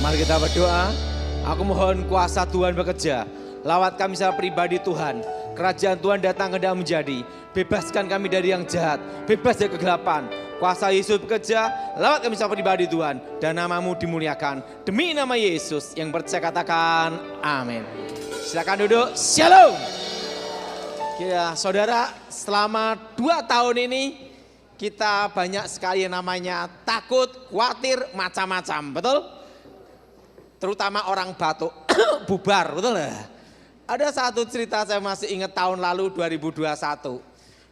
Mari kita berdoa. Aku mohon kuasa Tuhan bekerja. Lawat kami secara pribadi Tuhan. Kerajaan Tuhan datang hendak menjadi. Bebaskan kami dari yang jahat. Bebas dari kegelapan. Kuasa Yesus bekerja. Lawat kami secara pribadi Tuhan. Dan namamu dimuliakan. Demi nama Yesus yang percaya katakan amin. Silakan duduk. Shalom. Ya, saudara, selama 2 tahun ini kita banyak sekali yang namanya takut, khawatir, macam-macam, betul? Terutama orang batuk, bubar, betul ya? Ada satu cerita saya masih ingat tahun lalu 2021.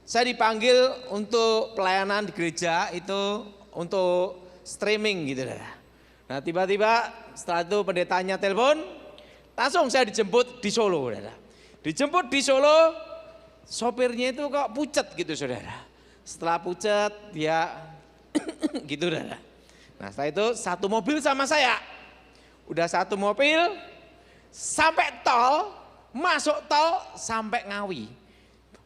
Saya dipanggil untuk pelayanan di gereja itu untuk streaming gitu. Nah tiba-tiba setelah itu pendetanya telepon, langsung saya dijemput di Solo. Dijemput di Solo, sopirnya itu kok pucet gitu saudara. Setelah pucet dia gitu saudara. Nah setelah itu satu mobil sama saya. Udah satu mobil sampai tol, masuk tol sampai Ngawi.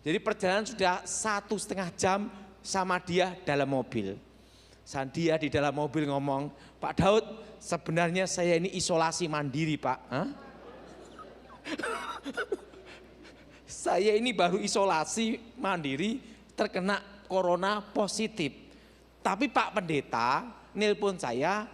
Jadi perjalanan sudah 1,5 jam sama dia dalam mobil. Dia di dalam mobil ngomong, Pak Daud sebenarnya saya ini isolasi mandiri Pak. Hah? Saya ini baru isolasi mandiri terkena corona positif. Tapi Pak Pendeta nelpon saya,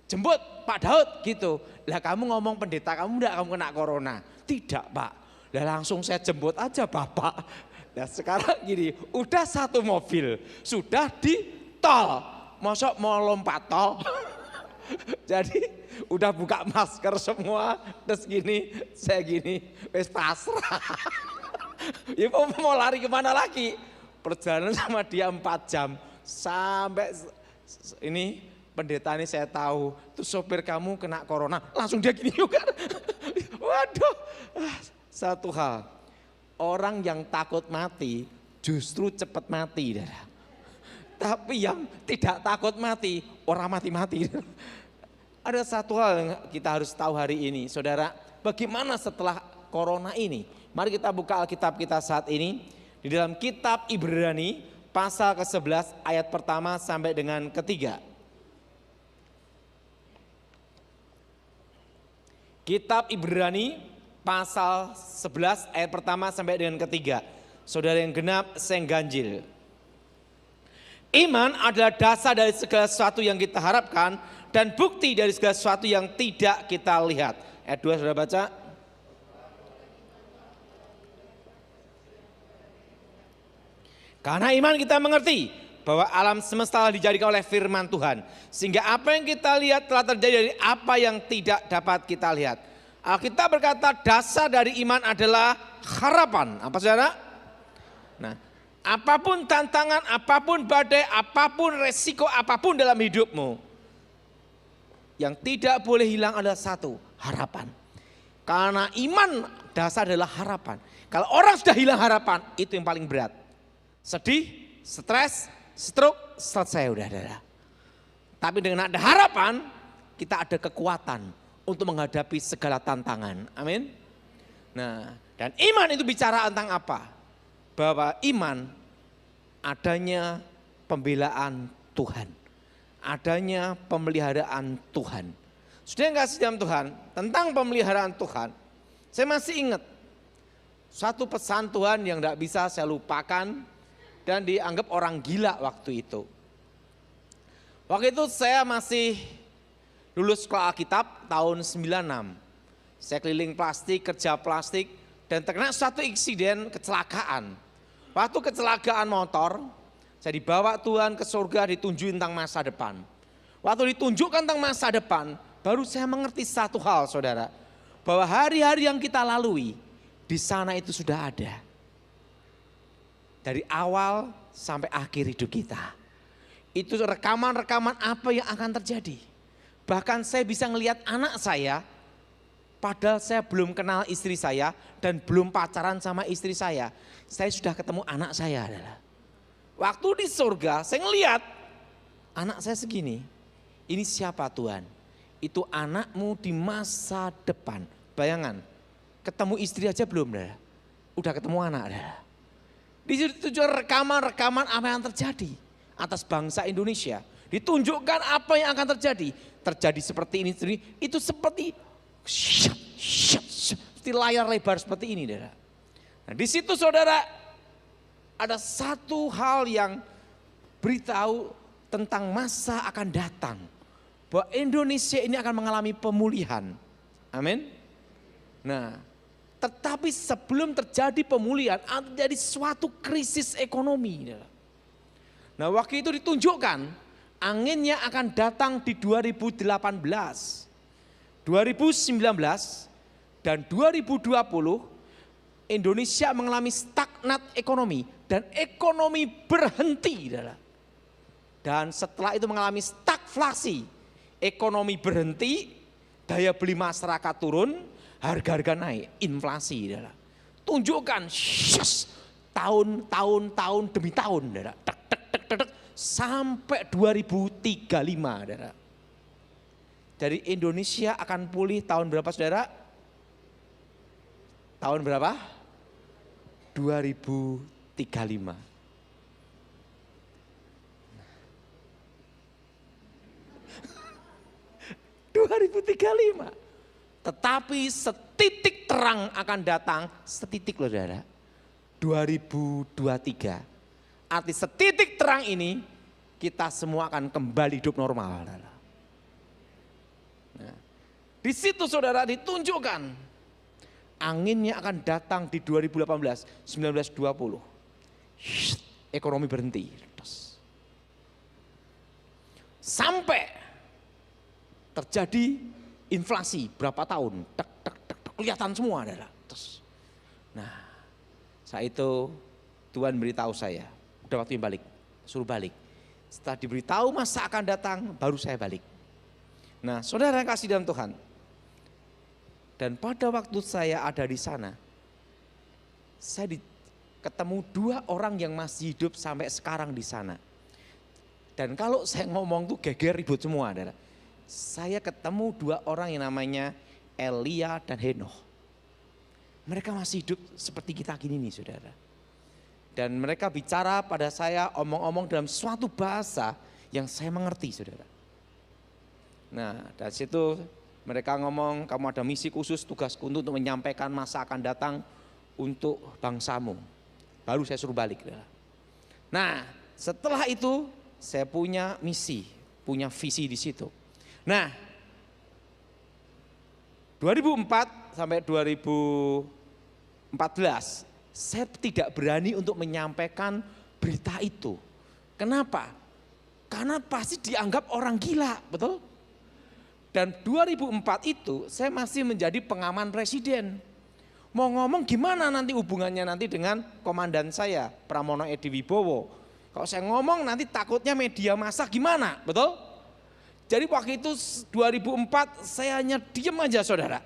jemput Pak Daud gitu. Lah kamu ngomong pendeta kamu enggak kamu kena corona. Tidak Pak. Lah langsung saya jemput aja Bapak. Nah sekarang gini, udah satu mobil, sudah di tol. Mosok mau lompat tol. Jadi udah buka masker semua, terus gini, saya gini, wes pasrah. Ya mau lari kemana lagi? Perjalanan sama dia 4 jam, sampai ini pendeta ini saya tahu, tuh sopir kamu kena corona, langsung dia gini juga. Waduh, satu hal, orang yang takut mati justru cepat mati. Tapi yang tidak takut mati, orang mati-mati. Ada satu hal yang kita harus tahu hari ini, saudara, bagaimana setelah corona ini? Mari kita buka Alkitab kita saat ini, di dalam kitab Ibrani, pasal ke-11 ayat pertama sampai dengan ketiga. Kitab Ibrani pasal 11 ayat pertama sampai dengan ketiga. Saudara yang genap, saya yang ganjil. Iman adalah dasar dari segala sesuatu yang kita harapkan dan bukti dari segala sesuatu yang tidak kita lihat. Ayat 2 sudah baca. Karena iman kita mengerti bahwa alam semesta telah dijadikan oleh firman Tuhan. Sehingga apa yang kita lihat telah terjadi dari apa yang tidak dapat kita lihat. Alkitab berkata dasar dari iman adalah harapan. Apa saudara? Nah, apapun tantangan, apapun badai, apapun resiko, apapun dalam hidupmu. Yang tidak boleh hilang adalah satu, harapan. Karena iman dasar adalah harapan. Kalau orang sudah hilang harapan, itu yang paling berat. Sedih, stres, stroke, selesai udah. Tapi dengan ada harapan, kita ada kekuatan untuk menghadapi segala tantangan. Amin. Nah, dan iman itu bicara tentang apa? Bahwa iman adanya pembelaan Tuhan. Adanya pemeliharaan Tuhan. Sudah yang kasih dalam Tuhan, tentang pemeliharaan Tuhan. Saya masih ingat satu pesan Tuhan yang tidak bisa saya lupakan. Dan dianggap orang gila waktu itu. Waktu itu saya masih lulus sekolah Alkitab tahun 96. Saya keliling plastik, kerja plastik, dan terkena satu insiden kecelakaan. Waktu kecelakaan motor, saya dibawa Tuhan ke surga, ditunjukin tentang masa depan. Waktu ditunjukkan tentang masa depan, baru saya mengerti satu hal saudara. Bahwa hari-hari yang kita lalui, di sana itu sudah ada. Dari awal sampai akhir hidup kita. Itu rekaman-rekaman apa yang akan terjadi. Bahkan saya bisa ngelihat anak saya, padahal saya belum kenal istri saya dan belum pacaran sama istri saya. Saya sudah ketemu anak saya adalah. Waktu di surga saya ngelihat anak saya segini. Ini siapa Tuhan? Itu anakmu di masa depan. Bayangan, ketemu istri aja belum dah. Udah ketemu anak dah. Di situ juga rekaman-rekaman apa yang terjadi atas bangsa Indonesia. Ditunjukkan apa yang akan terjadi. Terjadi seperti ini, itu seperti layar lebar seperti ini, saudara. Nah, di situ saudara ada satu hal yang beritahu tentang masa akan datang, bahwa Indonesia ini akan mengalami pemulihan. Amin. Nah, tetapi sebelum terjadi pemulihan, ada terjadi suatu krisis ekonomi. Nah, waktu itu ditunjukkan anginnya akan datang di 2018, 2019, dan 2020. Indonesia mengalami stagnat ekonomi dan ekonomi berhenti. Dan setelah itu mengalami stagflasi, ekonomi berhenti, daya beli masyarakat turun, harga-harga naik, inflasi. Tunjukkan tahun demi tahun, sampai 2035. Jadi Indonesia akan pulih tahun berapa, saudara? Tahun berapa? 2035. Tetapi setitik terang akan datang, setitik loh saudara, 2023. Arti setitik terang ini kita semua akan kembali hidup normal. Nah, di situ saudara ditunjukkan anginnya akan datang di 2018, 1920. Ekonomi berhenti. Sampai terjadi inflasi berapa tahun, kelihatan semua adalah. Nah, saat itu Tuhan beritahu saya, udah waktunya balik, suruh balik. Setelah diberitahu masa akan datang, baru saya balik. Nah, saudara yang kasih dalam Tuhan, dan pada waktu saya ada di sana, saya ketemu 2 orang yang masih hidup sampai sekarang di sana. Dan kalau saya ngomong tuh geger ribut semua, saudara. Saya ketemu 2 orang yang namanya Elia dan Henoh. Mereka masih hidup seperti kita gini nih, saudara. Dan mereka bicara pada saya, omong-omong dalam suatu bahasa yang saya mengerti, saudara. Nah, dari situ mereka ngomong, kamu ada misi khusus, tugasku untuk menyampaikan masa akan datang untuk bangsamu. Baru saya suruh balik. Nah, setelah itu saya punya misi, punya visi di situ. Nah, 2004 sampai 2014, saya tidak berani untuk menyampaikan berita itu. Kenapa? Karena pasti dianggap orang gila, betul? Dan 2004 itu saya masih menjadi pengaman presiden. Mau ngomong gimana nanti hubungannya nanti dengan komandan saya, Pramono Edi Wibowo. Kalau saya ngomong nanti takutnya media massa gimana, betul? Jadi waktu itu 2004 saya hanya diam aja, saudara.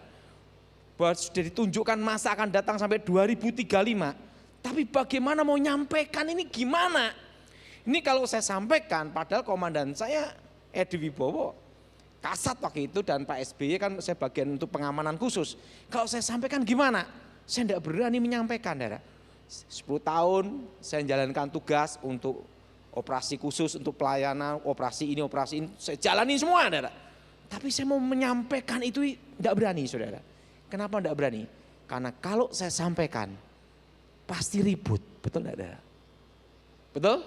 Bahwa sudah ditunjukkan masa akan datang sampai 2035. Tapi bagaimana mau nyampaikan ini gimana? Ini kalau saya sampaikan, padahal komandan saya Edi Wibowo Kasat waktu itu, dan Pak SBY kan saya bagian untuk pengamanan khusus. Kalau saya sampaikan gimana? Saya tidak berani menyampaikan, saudara. 10 tahun saya menjalankan tugas untuk operasi khusus, untuk pelayanan, operasi ini, saya jalani semua, saudara. Tapi saya mau menyampaikan itu tidak berani, saudara. Kenapa tidak berani? Karena kalau saya sampaikan, pasti ribut, betul tidak, saudara? Betul?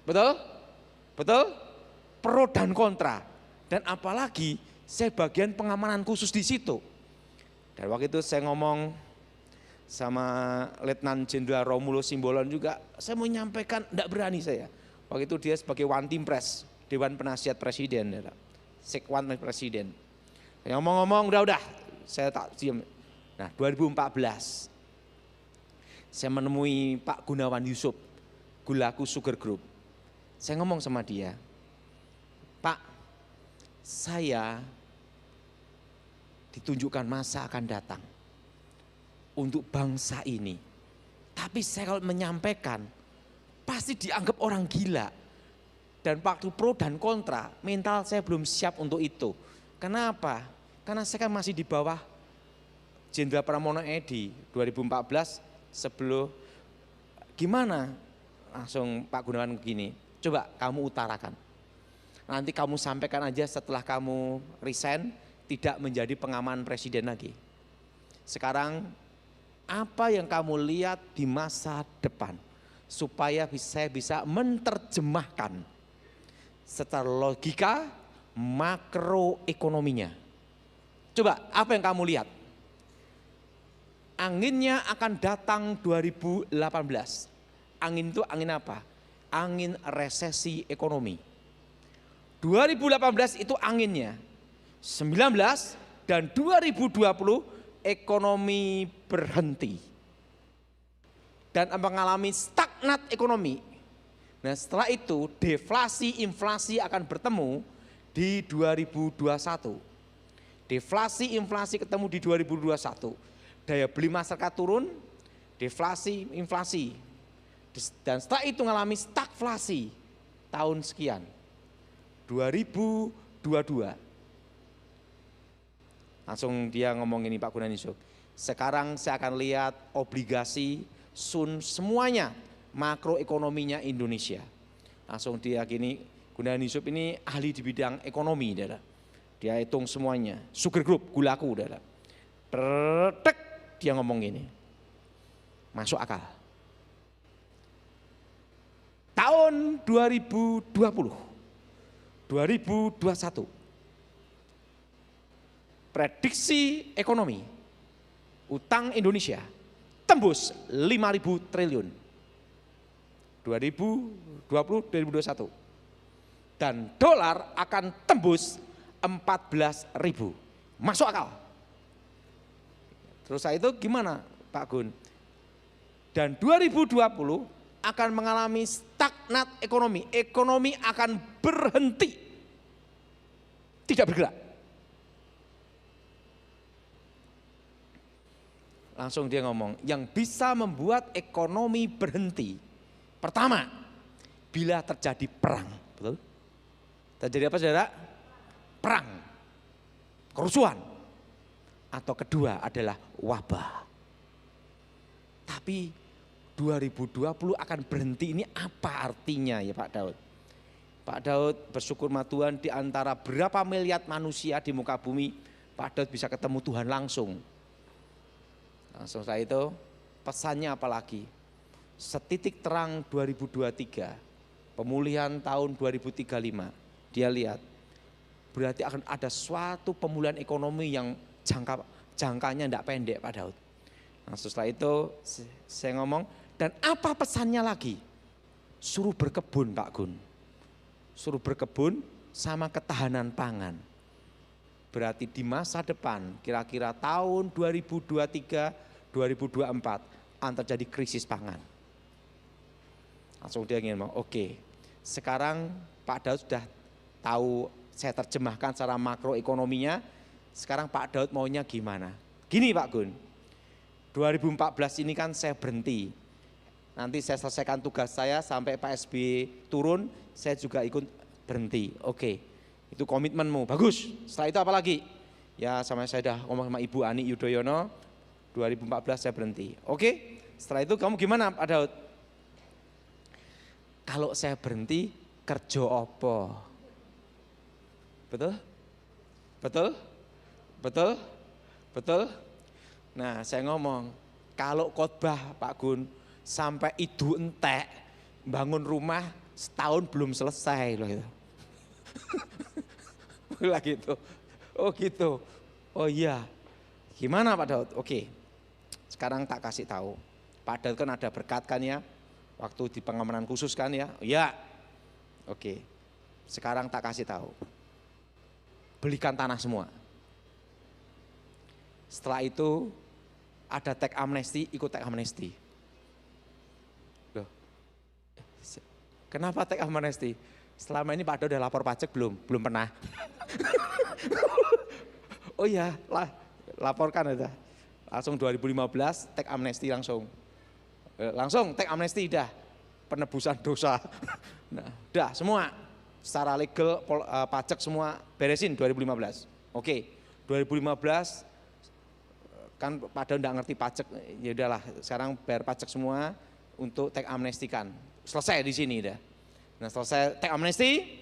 Betul? Betul? Pro dan kontra. Dan apalagi saya bagian pengamanan khusus di situ. Dan waktu itu saya ngomong sama Letnan Jenderal Romulo Simbolon juga, saya mau menyampaikan, tidak berani saya. Waktu itu dia sebagai One Team Press, Dewan Penasihat Presiden, Sekwan Presiden. Saya ngomong-ngomong, udah, saya tak diam. Nah, 2014, saya menemui Pak Gunawan Yusuf, Gulaku Sugar Group. Saya ngomong sama dia, Pak, saya ditunjukkan masa akan datang untuk bangsa ini. Tapi saya kalau menyampaikan, pasti dianggap orang gila. Dan waktu pro dan kontra, mental saya belum siap untuk itu. Kenapa? Karena saya kan masih di bawah Jenderal Pramono Edi 2014 sebelum gimana? Langsung Pak Gunawan begini, coba kamu utarakan. nanti kamu sampaikan aja setelah kamu resign, tidak menjadi pengaman presiden lagi. Sekarang apa yang kamu lihat di masa depan supaya saya bisa menerjemahkan secara logika makroekonominya. Coba apa yang kamu lihat? Anginnya akan datang 2018. Angin itu angin apa? Angin resesi ekonomi. 2018 itu anginnya. 19 dan 2020 ekonomi berhenti. Dan mengalami stagnat ekonomi. Nah setelah itu deflasi inflasi akan bertemu di 2021. Deflasi inflasi ketemu di 2021. Daya beli masyarakat turun, deflasi inflasi. Dan setelah itu mengalami stagflasi tahun sekian. 2022. Langsung dia ngomong ini Pak Gunawan Yusuf. Sekarang saya akan lihat obligasi, sun semuanya makroekonominya Indonesia. Langsung dia gini, Gunawan Yusuf ini ahli di bidang ekonomi, Saudara. Dia hitung semuanya. Sugar Group, Gulaku, Saudara. Tertek dia ngomong gini. Masuk akal. Tahun 2020. 2021 prediksi ekonomi utang Indonesia tembus 5.000 triliun 2020-2021 dan dolar akan tembus 14.000. Masuk akal. Terus itu gimana Pak Gun? Dan 2020 akan mengalami stagnat ekonomi. Ekonomi akan berhenti. Tidak bergerak. Langsung dia ngomong, yang bisa membuat ekonomi berhenti. Pertama, bila terjadi perang. Betul? Terjadi apa saudara? Perang. Kerusuhan. Atau kedua adalah wabah. Tapi 2020 akan berhenti, ini apa artinya ya Pak Daud? Pak Daud bersyukur sama Tuhan, di antara berapa miliar manusia di muka bumi, Pak Daud bisa ketemu Tuhan langsung. Langsung saya itu pesannya apalagi? Setitik terang 2023, pemulihan tahun 2035, dia lihat berarti akan ada suatu pemulihan ekonomi yang jangkanya tidak pendek Pak Daud. Langsung setelah itu saya ngomong, dan apa pesannya lagi? Suruh berkebun Pak Gun. Suruh berkebun sama ketahanan pangan. Berarti di masa depan kira-kira tahun 2023-2024 akan terjadi krisis pangan. Langsung dia ingin ngomong, oke, sekarang Pak Daud sudah tahu, saya terjemahkan secara makroekonominya, sekarang Pak Daud maunya gimana? Gini Pak Gun, 2014 ini kan saya berhenti. Nanti saya selesaikan tugas saya sampai Pak SBY turun, saya juga ikut berhenti. Oke, itu komitmenmu, bagus. Setelah itu apa lagi? Ya sama saya sudah ngomong sama Ibu Ani Yudhoyono, 2014 saya berhenti. Oke, setelah itu kamu gimana Pak Daud? Kalau saya berhenti, kerja apa? Betul? Betul? Betul? Betul? Nah saya ngomong, kalau khotbah Pak Gun, sampai idu entek bangun rumah setahun belum selesai loh itu. Lagi itu. Oh gitu. Oh iya. Gimana Pak Daud? Oke. Sekarang tak kasih tahu. Pak Daud kan ada berkat kan ya. Waktu di pengamanan khusus kan ya. Iya. Oke. Sekarang tak kasih tahu. Belikan tanah semua. Setelah itu ada teks amnesti, ikut teks amnesti. Loh, kenapa teks amnesti? Selama ini Pak Daud udah lapor pajak belum? Belum pernah. Oh iya, laporkan aja. Langsung 2015 teks amnesti langsung. Langsung teks amnesti dah. Penebusan dosa. Nah, dah semua secara legal pajak semua beresin 2015. Oke, 2015 kan Pak Daud enggak ngerti pajak, ya udahlah sekarang bayar pajak semua untuk teks amnesti kan. Selesai di sini dah. Nah selesai teks amnesti,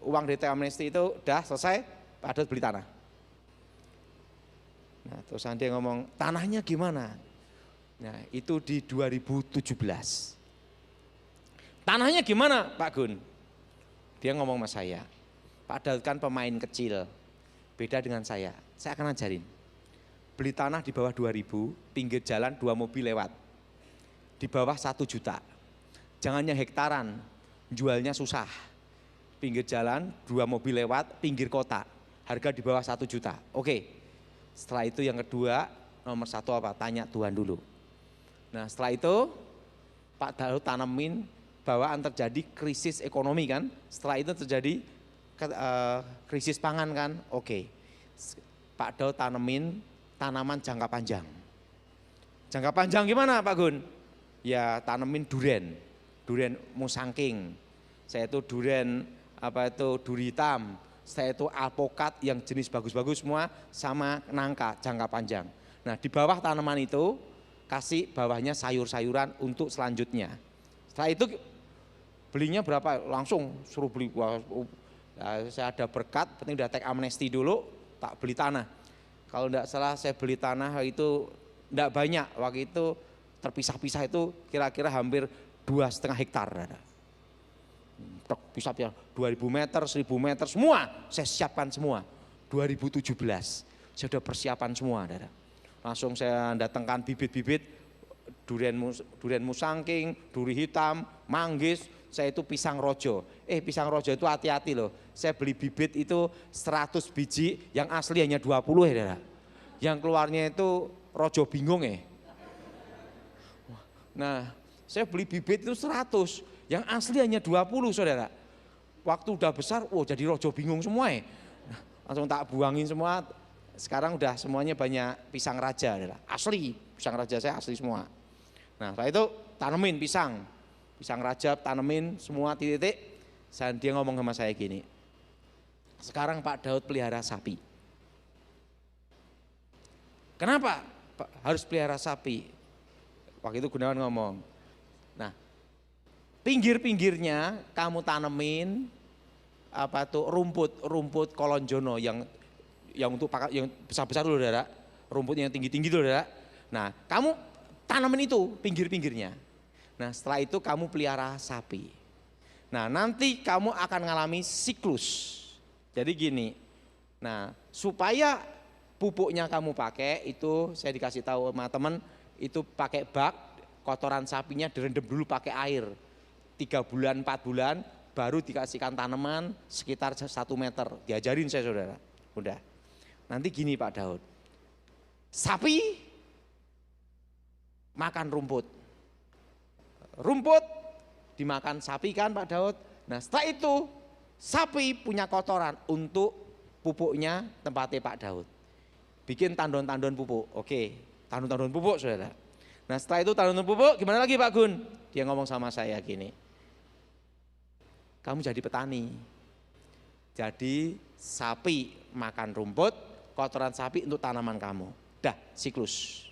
uang dari tax amnesty itu udah selesai, Pak Daud beli tanah. Nah, terus dia ngomong, tanahnya gimana? Nah, itu di 2017. Tanahnya gimana, Pak Gun? Dia ngomong sama saya, Pak Daud kan pemain kecil, beda dengan saya akan ajarin. Beli tanah di bawah 2.000, pinggir jalan 2 mobil lewat. Di bawah 1 juta. Jangan yang hektaran, jualnya susah. Pinggir jalan, 2 mobil lewat, pinggir kota. Harga di bawah 1 juta. Oke, setelah itu yang kedua, nomor 1 apa? Tanya Tuhan dulu. Nah setelah itu, Pak Daud tanemin bahwa terjadi krisis ekonomi kan. Setelah itu terjadi krisis pangan kan. Oke, Pak Daud tanemin tanaman jangka panjang. Jangka panjang gimana Pak Gun? Ya tanemin duren musangking. Saya itu duren duri hitam. Saya itu alpokat yang jenis bagus-bagus semua sama nangka jangka panjang. Nah di bawah tanaman itu kasih bawahnya sayur-sayuran untuk selanjutnya. Setelah itu belinya berapa? Langsung suruh beli. Saya ada berkat, penting udah tax amnesty dulu, tak beli tanah. Kalau enggak salah saya beli tanah itu enggak banyak, waktu itu terpisah-pisah itu kira-kira hampir 2,5 hektar. Bisa 2.000 meter, 1.000 meter, semua saya siapkan semua. 2017 saya sudah persiapan semua. Langsung saya datangkan bibit-bibit, durian musangking, duri hitam, manggis, saya itu pisang rojo. Pisang rojo itu hati-hati loh. Saya beli bibit itu 100 biji, yang asli hanya 20 ya. Yang keluarnya itu rojo bingung ya. Nah, saya beli bibit itu 100, yang asli hanya 20 saudara. Waktu udah besar, jadi rojo bingung semua ya. Nah, langsung tak buangin semua. Sekarang udah semuanya banyak pisang raja, asli. Pisang raja saya asli semua. Nah, setelah itu tanemin pisang raja, tanemin semua titik-titik. Dia ngomong sama saya gini, sekarang Pak Daud pelihara sapi. Kenapa harus pelihara sapi? Waktu itu Gunawan ngomong, nah pinggir-pinggirnya kamu tanemin rumput kolonjono yang untuk yang besar-besar dulu saudara, rumput yang tinggi-tinggi dulu saudara. Nah kamu tanemin itu pinggir-pinggirnya. Nah setelah itu kamu pelihara sapi. Nah nanti kamu akan mengalami siklus. Jadi gini, nah supaya pupuknya kamu pakai itu saya dikasih tahu sama teman itu pakai bak, kotoran sapinya direndam dulu pakai air. 3 bulan, 4 bulan baru dikasihkan tanaman sekitar 1 meter. Diajarin saya saudara, udah. Nanti gini Pak Daud, sapi makan rumput. Rumput dimakan sapi kan Pak Daud. Nah setelah itu sapi punya kotoran untuk pupuknya tempatnya Pak Daud. Bikin tandon-tandon pupuk, oke, tandon-tandon pupuk saudara. Nah setelah itu tandon pupuk gimana lagi Pak Gun? Dia ngomong sama saya gini, kamu jadi petani. Jadi sapi makan rumput, kotoran sapi untuk tanaman kamu. Dah siklus.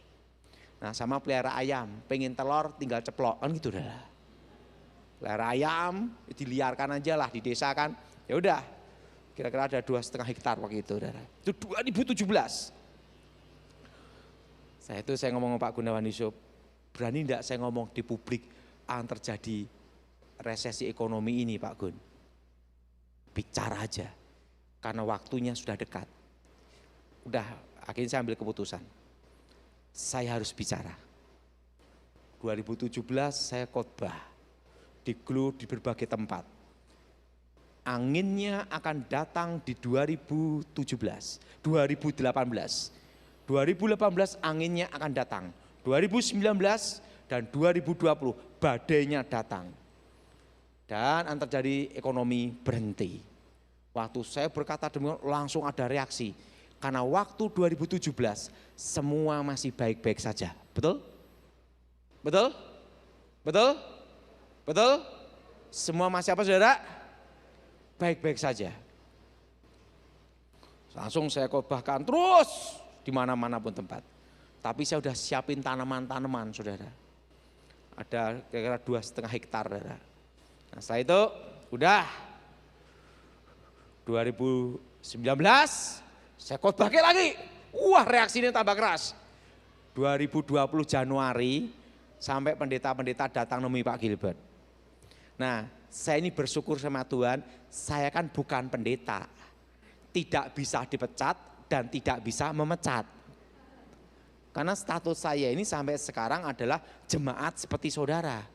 Nah sama pelihara ayam, pengen telur tinggal ceplok kan gitu dah. Pelihara ayam diliarkan aja lah di desa kan. Ya udah, kira-kira ada 2,5 hektar waktu itu. Itu 2017. Saya ngomong sama Pak Gunawan Yusuf, berani enggak saya ngomong di publik akan terjadi resesi ekonomi ini Pak Gun? Bicara aja, karena waktunya sudah dekat. Udah, akhirnya saya ambil keputusan. Saya harus bicara. 2017 saya khotbah di GLU di berbagai tempat. Anginnya akan datang di 2018. 2018 anginnya akan datang. 2019 dan 2020 badainya datang. Dan terjadi ekonomi berhenti. Waktu saya berkata demikian langsung ada reaksi. Karena waktu 2017 semua masih baik-baik saja. Betul? Betul? Betul? Betul? Semua masih apa saudara? Baik-baik saja. Langsung saya khotbahkan terus di mana-mana pun tempat. Tapi saya sudah siapin tanaman-tanaman saudara. Ada kira-kira 2,5 hektar saudara. Nah setelah itu udah 2019 saya khotbah lagi. Wah, reaksinya tambah keras. 2020 Januari sampai pendeta-pendeta datang nemui Pak Gilbert. Nah, saya ini bersyukur sama Tuhan, saya kan bukan pendeta. Tidak bisa dipecat dan tidak bisa memecat. Karena status saya ini sampai sekarang adalah jemaat seperti saudara.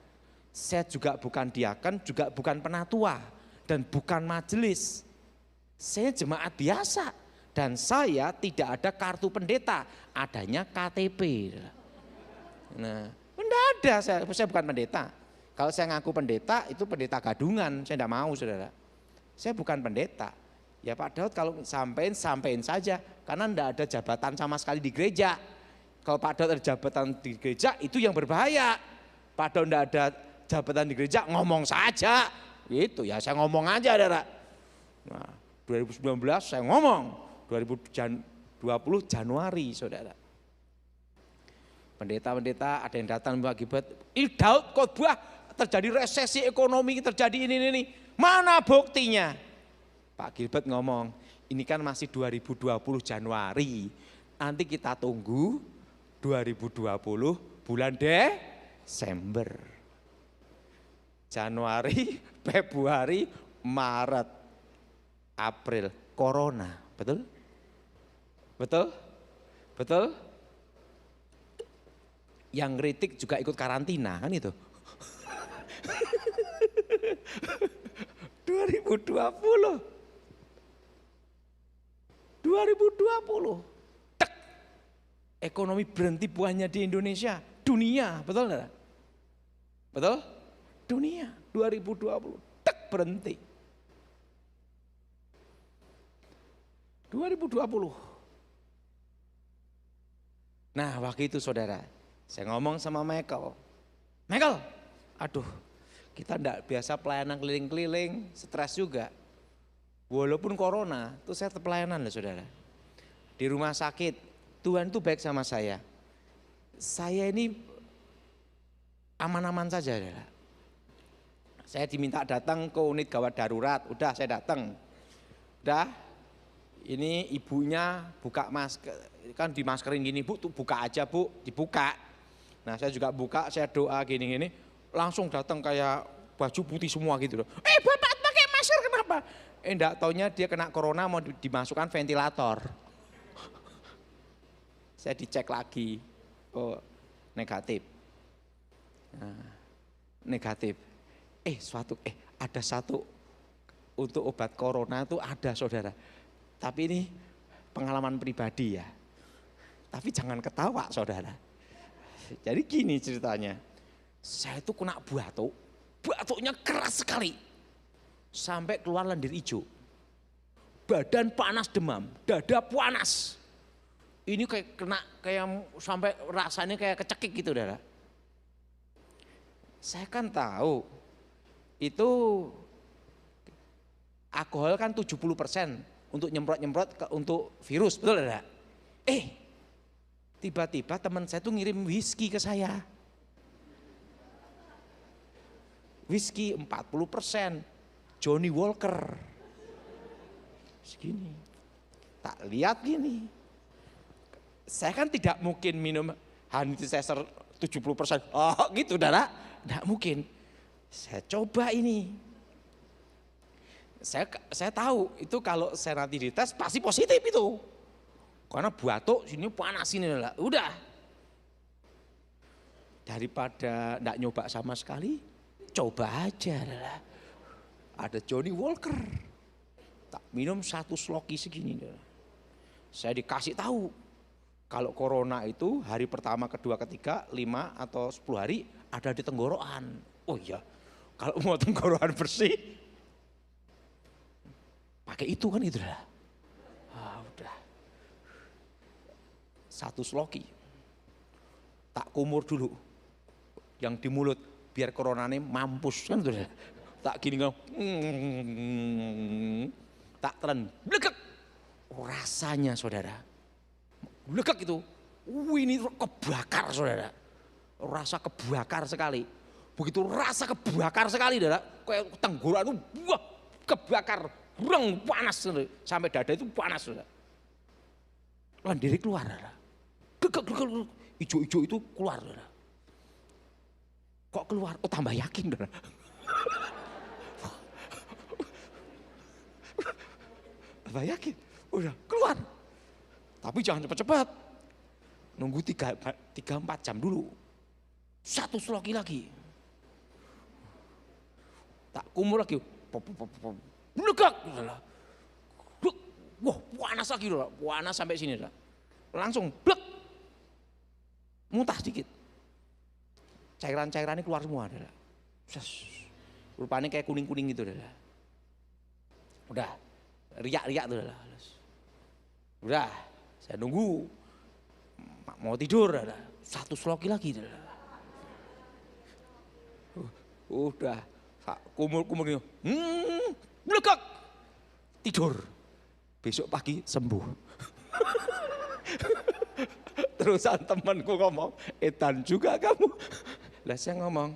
Saya juga bukan diaken, juga bukan penatua, dan bukan majelis. Saya jemaat biasa, dan saya tidak ada kartu pendeta, adanya KTP. Nah, enggak ada, saya bukan pendeta. Kalau saya ngaku pendeta, itu pendeta gadungan, saya enggak mau saudara. Saya bukan pendeta. Ya Pak Daud kalau sampein saja, karena enggak ada jabatan sama sekali di gereja. Kalau Pak Daud ada jabatan di gereja, itu yang berbahaya. Pak Daud enggak ada jabatan di gereja, ngomong saja. Itu ya saya ngomong aja saudara. Nah, 2019 saya ngomong, 2020 Januari saudara. Pendeta-pendeta ada yang datang Pak Gilbert, ini Daud khotbah terjadi resesi ekonomi, terjadi ini. Mana buktinya? Pak Gilbert ngomong, ini kan masih 2020 Januari, nanti kita tunggu 2020 bulan Desember. Januari, Februari, Maret, April, Corona, betul? Betul? Betul? Yang kritik juga ikut karantina kan itu. 2020. Tek. Ekonomi berhenti buahnya di Indonesia, dunia, betul enggak? Betul? Dunia 2020 tek berhenti. 2020. Nah, waktu itu saudara, saya ngomong sama Michael, aduh, kita enggak biasa pelayanan keliling-keliling, stres juga. Walaupun corona, itu saya tetap pelayanan loh saudara. Di rumah sakit, Tuhan itu baik sama saya. Saya ini aman-aman saja saudara. Saya diminta datang ke unit gawat darurat, udah saya datang. Udah, ini ibunya buka masker, kan di maskerin gini Bu, tuh buka aja Bu, dibuka. Nah saya juga buka, saya doa gini-gini, langsung datang kayak baju putih semua gitu loh. Bapak pakai masker kenapa? Enggak taunya dia kena corona mau dimasukkan ventilator. Saya dicek lagi, oh negatif. Nah, negatif. Ada satu untuk obat corona itu ada saudara. Tapi ini pengalaman pribadi ya. Tapi jangan ketawa saudara. Jadi gini ceritanya. Saya itu kena batuk. Batuknya keras sekali. Sampai keluar lendir hijau. Badan panas demam, dada panas. Ini kayak sampai rasanya kayak kecekik gitu saudara. Saya kan tahu itu alkohol kan 70% untuk nyemprot-nyemprot untuk virus, betul enggak? Tiba-tiba teman saya tuh ngirim whisky ke saya. Whisky 40%, Johnny Walker. Segini. Tak lihat gini. Saya kan tidak mungkin minum hand sanitizer 70%. Oh gitu saudara, enggak mungkin. Saya coba ini. Saya tahu itu kalau saya nanti dites pasti positif itu. Karena batuk sini panas ini lah. Udah. Daripada enggak nyoba sama sekali, coba aja lah. Ada Johnny Walker. Tak minum 1 sloki segini. Saya dikasih tahu kalau corona itu hari pertama, kedua, ketiga, 5 atau 10 hari ada di tenggorokan. Oh iya. Kalau mau tenggorokan bersih, pakai itu kan itu lah. Udah. 1 sloki, tak kumur dulu, yang di mulut biar coronanya mampus kan itu lah. Tak gini kan, tak teren, blekek. Rasanya saudara, blekek itu, ini kebakar saudara, rasa kebakar sekali. Begitu rasa kebakar sekali, kayak tenggorokan itu kebakar, Reng panas sampai dada itu panas. Landiri keluar. Ijo-ijo itu keluar. Kok keluar? Oh tambah yakin. Tambah yakin. Udah keluar. Tapi jangan cepat-cepat. Nunggu 3-4 jam dulu. 1 sloki lagi. Tak kumur lagi. Menegak. Wah panas lagi. Panas sampai sini. Langsung blek. Muntah sedikit. Cairan-cairannya keluar semua. Rupanya kayak kuning-kuning gitu. Udah. Riak-riak tuh. Udah. Saya nunggu. Mau tidur. 1 sloki lagi. Udah. Kumur-kumur. Menegak. Tidur. Besok pagi sembuh. Terusan temanku ngomong, edan juga kamu. Lah saya ngomong,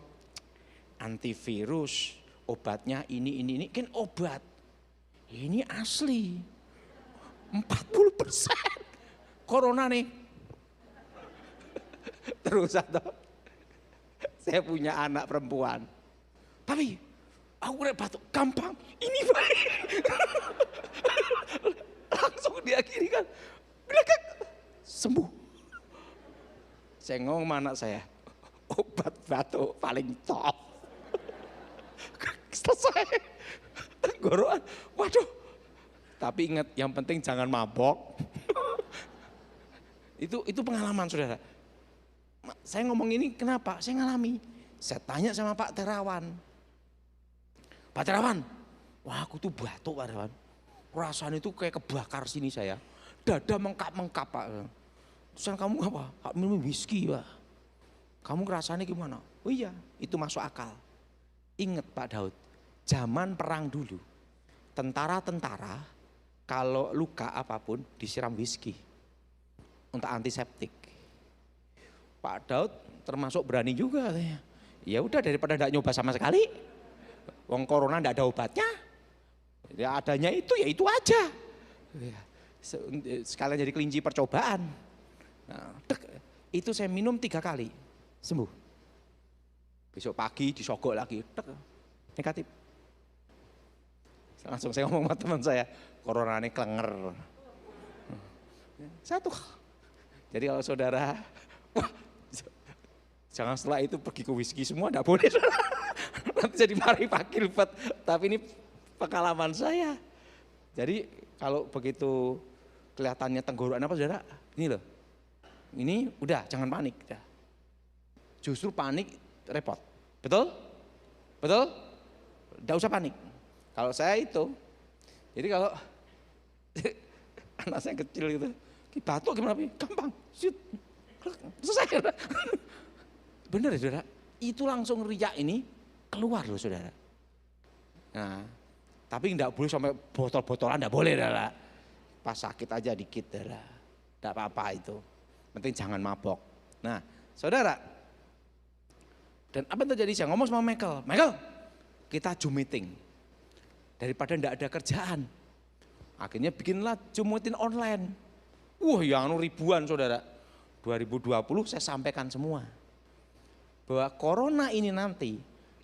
antivirus, obatnya ini kan obat. Ini asli. 40% corona nih. Terus saya punya anak perempuan. Tapi aku udah batuk gampang. Ini baik. Langsung diakhiri kan. Sembuh. Saya ngomong sama anak saya, obat batuk paling top. Selesai. Tenggorokan. Waduh. Tapi ingat yang penting jangan mabok. Itu pengalaman saudara. Saya ngomong ini kenapa? Saya ngalami. Saya tanya sama Pak Terawan. Pak Terawan, wah aku tuh batuk Pak Terawan. Rasanya itu kayak kebakar sini saya. Dada mengkap-mengkap Pak. Terus kamu apa? Minum whisky Pak. Kamu rasanya gimana? Oh iya, itu masuk akal. Ingat Pak Daud, zaman perang dulu, tentara-tentara kalau luka apapun disiram whisky untuk antiseptik. Pak Daud termasuk berani juga. Ya udah daripada tidak nyoba sama sekali, wong corona tidak ada obatnya, ya adanya itu ya itu aja. Sekalian jadi kelinci percobaan. Nah, itu saya minum 3 kali, sembuh. Besok pagi disogok lagi, negatif. Langsung saya ngomong sama teman saya, corona ini klenger. 1. Jadi kalau saudara, wah, jangan setelah itu pergi ke whisky semua, enggak boleh. Nanti jadi mari Pak Gilbert, tapi ini pengalaman saya. Jadi kalau begitu kelihatannya tenggorokan apa saudara, ini loh. Ini udah jangan panik. Justru panik repot. Betul? Betul? Enggak usah panik. Kalau saya itu, jadi kalau anak saya kecil gitu, batuk gimana? Gampang, selesai. Bener ya saudara? Itu langsung riak ini keluar loh saudara. Nah, tapi enggak boleh sampai botol-botolan, enggak boleh saudara. Pas sakit aja dikit saudara, enggak apa-apa itu. Penting jangan mabok. Nah, saudara, dan apa yang terjadi? Saya ngomong sama Michael, kita Zoom meeting. Daripada enggak ada kerjaan, akhirnya bikinlah Zoom meeting online. Wah, yang ribuan saudara. 2020 saya sampaikan semua. Bahwa corona ini nanti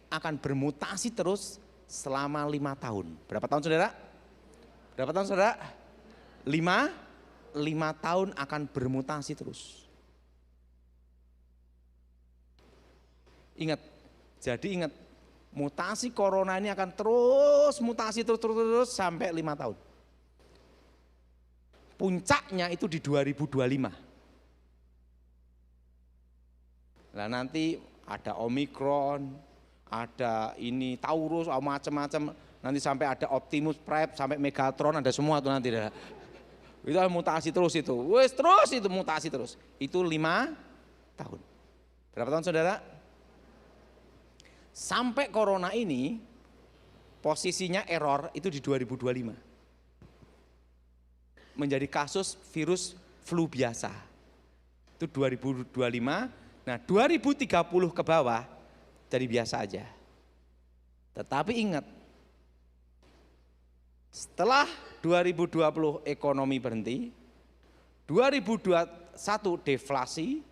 akan bermutasi terus selama 5 tahun. Berapa tahun saudara? Berapa tahun saudara? 5 tahun akan bermutasi terus. Ingat, jadi ingat, mutasi corona ini akan terus mutasi terus sampai 5 tahun. Puncaknya itu di 2025. Nah nanti ada Omikron, ada ini Taurus, macam-macam. Nanti sampai ada Optimus Prime, sampai Megatron, ada semua tuh nanti. Itu mutasi terus itu. Wes terus itu mutasi terus. Itu 5 tahun. Berapa tahun saudara? Sampai corona ini posisinya error itu di 2025. Menjadi kasus virus flu biasa. Itu 2025. Nah 2030 ke bawah jadi biasa aja. Tetapi ingat, Setelah 2020 ekonomi berhenti, 2021 deflasi,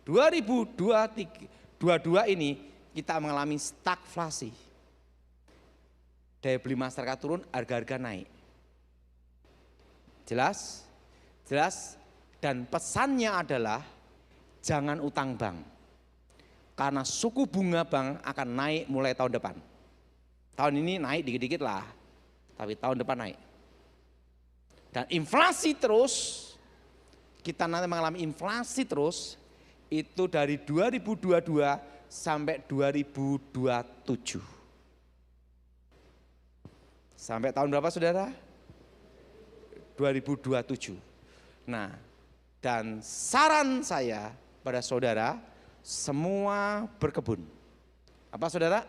2022 ini kita mengalami stagflasi. Daya beli masyarakat turun, harga-harga naik. Jelas? Jelas? Dan pesannya adalah jangan utang bank. Karena suku bunga bank akan naik mulai tahun depan. Tahun ini naik dikit-dikit lah, tapi tahun depan naik. Dan inflasi terus, kita nanti mengalami inflasi terus, itu dari 2022 sampai 2027. Sampai tahun berapa saudara? 2027. Nah, dan saran saya pada saudara, semua berkebun. Apa saudara?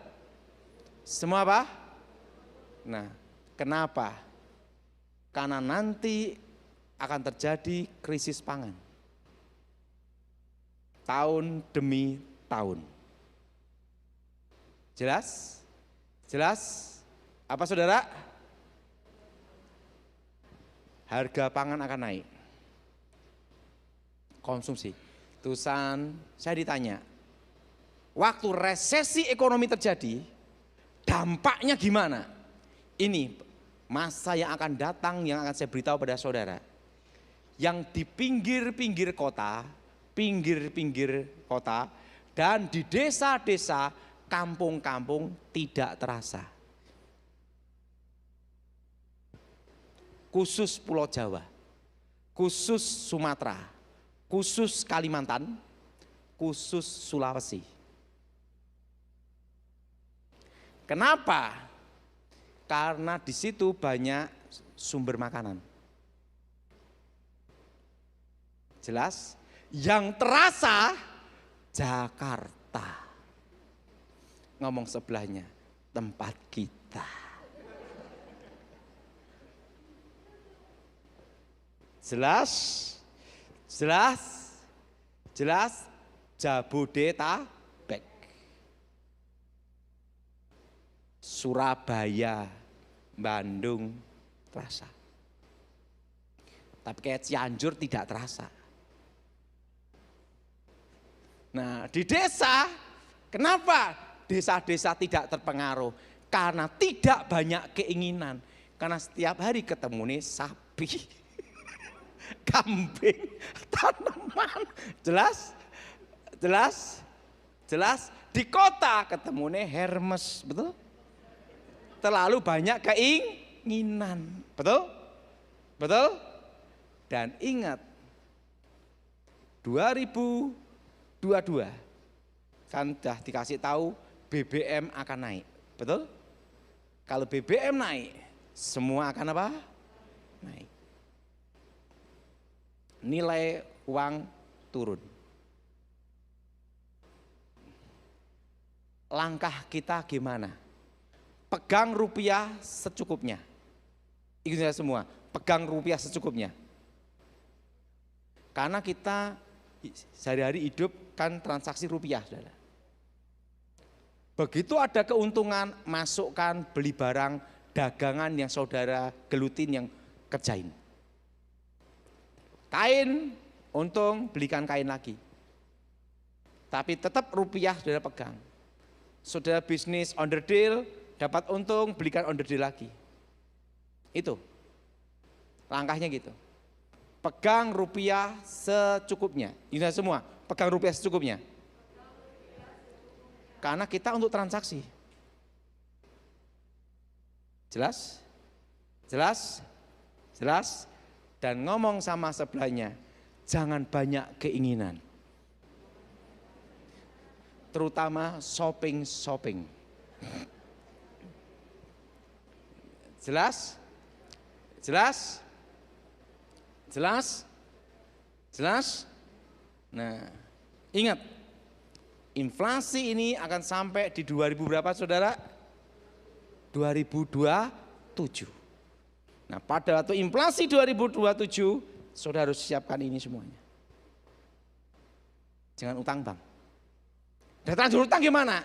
Semua apa? Nah, kenapa? Karena nanti akan terjadi krisis pangan. Tahun demi tahun. Jelas? Jelas? Apa saudara? Harga pangan akan naik. Konsumsi. Terusan saya ditanya, waktu resesi ekonomi terjadi, dampaknya gimana? Ini masa yang akan datang yang akan saya beritahu pada saudara. Yang di pinggir-pinggir kota, dan di desa-desa, kampung-kampung tidak terasa. Khusus Pulau Jawa, khusus Sumatera, khusus Kalimantan, khusus Sulawesi. Kenapa? Karena di situ banyak sumber makanan. Jelas? Yang terasa Jakarta. Ngomong sebelahnya, tempat kita. Jelas? Jelas? Jelas? Jabodetabek. Surabaya, Bandung terasa. Tapi kayak Cianjur tidak terasa. Nah, di desa, kenapa desa-desa tidak terpengaruh? Karena tidak banyak keinginan. Karena setiap hari ketemu nih sapi, kambing, tanaman. Jelas? Jelas? Jelas? Di kota ketemu nih Hermes, betul? Terlalu banyak keinginan, betul? Betul? Dan ingat, 2022 kan sudah dikasih tahu BBM akan naik, betul? Kalau BBM naik, semua akan apa? Naik. Nilai uang turun. Langkah kita gimana? Pegang rupiah secukupnya. Ikut saya semua, pegang rupiah secukupnya. Karena kita sehari-hari hidup kan transaksi rupiah, saudara. Begitu ada keuntungan, masukkan, beli barang, dagangan yang saudara gelutin, yang kerjain. Kain, untung belikan kain lagi. Tapi tetap rupiah saudara pegang. Saudara bisnis onderdil, dapat untung, belikan onderdil lagi. Itu langkahnya gitu. Pegang rupiah secukupnya. Ini semua, pegang rupiah secukupnya. Karena kita untuk transaksi. Jelas? Jelas? Jelas? Dan ngomong sama sebelahnya, jangan banyak keinginan. Terutama shopping. Jelas? Jelas? Jelas? Jelas? Nah, ingat, inflasi ini akan sampai di 2000 berapa saudara? 2027. Nah, pada waktu inflasi 2027, saudara harus siapkan ini semuanya. Jangan utang bank. Datang utang gimana?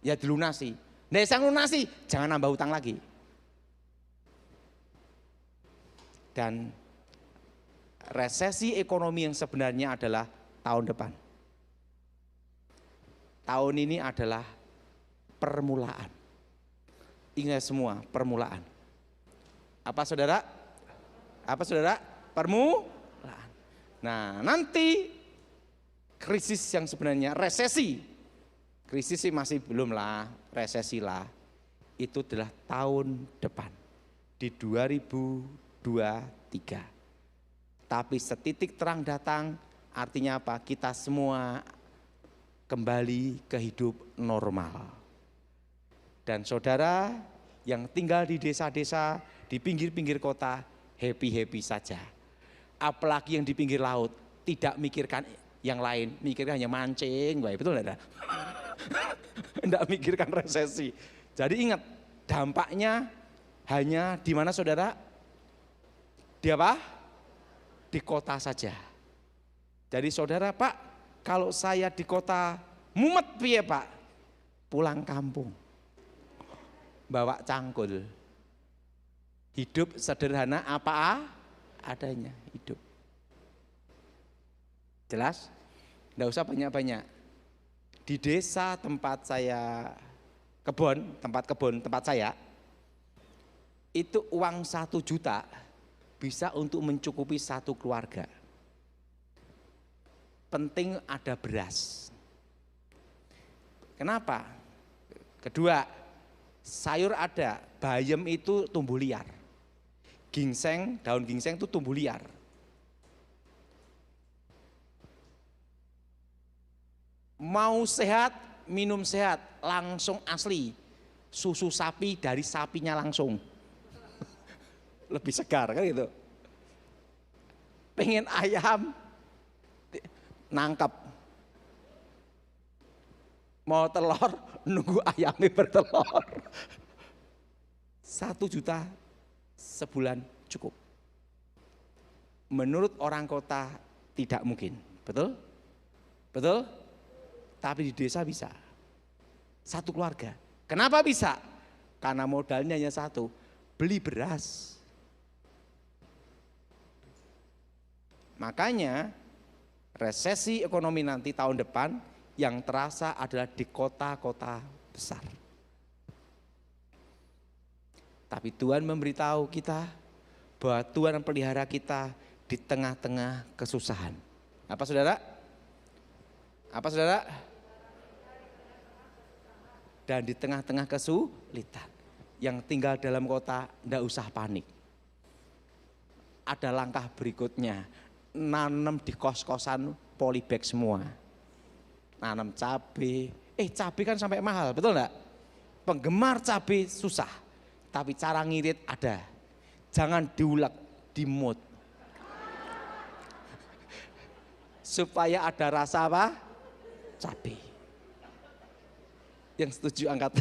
Ya dilunasi. Nah, saya lunasi, jangan nambah utang lagi. Dan resesi ekonomi yang sebenarnya adalah tahun depan. Tahun ini adalah permulaan. Ingat semua, permulaan. Apa saudara? Apa saudara? Permulaan. Nah, nanti krisis yang sebenarnya resesi. Krisis sih masih belum lah, resesi lah. Itu adalah tahun depan. Di 2023. Tapi setitik terang datang, artinya apa? Kita semua kembali ke hidup normal. Dan saudara yang tinggal di desa-desa, di pinggir-pinggir kota, happy-happy saja. Apalagi yang di pinggir laut, tidak mikirkan yang lain, mikirkan hanya mancing, betul enggak? Enggak mikirkan resesi. Jadi ingat, dampaknya hanya di mana saudara? Di apa? Di kota saja. Jadi saudara, Pak, kalau saya di kota mumet piye, Pak? Pulang kampung. Bawa cangkul. Hidup sederhana apa adanya hidup. Jelas? Enggak usah banyak-banyak. Di desa tempat saya tempat saya, itu uang 1 juta bisa untuk mencukupi satu keluarga. Penting ada beras. Kenapa? Kedua, sayur ada, bayam itu tumbuh liar. Ginseng, daun ginseng itu tumbuh liar. Mau sehat, minum sehat, langsung asli. Susu sapi dari sapinya langsung. Lebih segar kan gitu. Pengen ayam, nangkep. Mau telur, nunggu ayamnya bertelur. 1 juta sebulan cukup. Menurut orang kota tidak mungkin, betul? Betul? Tapi di desa bisa. Satu keluarga. Kenapa bisa? Karena modalnya hanya satu, beli beras. Makanya resesi ekonomi nanti tahun depan yang terasa adalah di kota-kota besar. Tapi Tuhan memberitahu kita bahwa Tuhan pelihara kita di tengah-tengah kesusahan. Apa saudara? Apa saudara? Dan di tengah-tengah kesulitan. Yang tinggal dalam kota tidak usah panik. Ada langkah berikutnya. Nanam di kos-kosan polybag semua. Nanam cabai. Cabai kan sampai mahal, betul enggak? Penggemar cabai susah. Tapi cara ngirit ada. Jangan diulek, dimut. Supaya ada rasa apa? Cabai. Yang setuju angkat.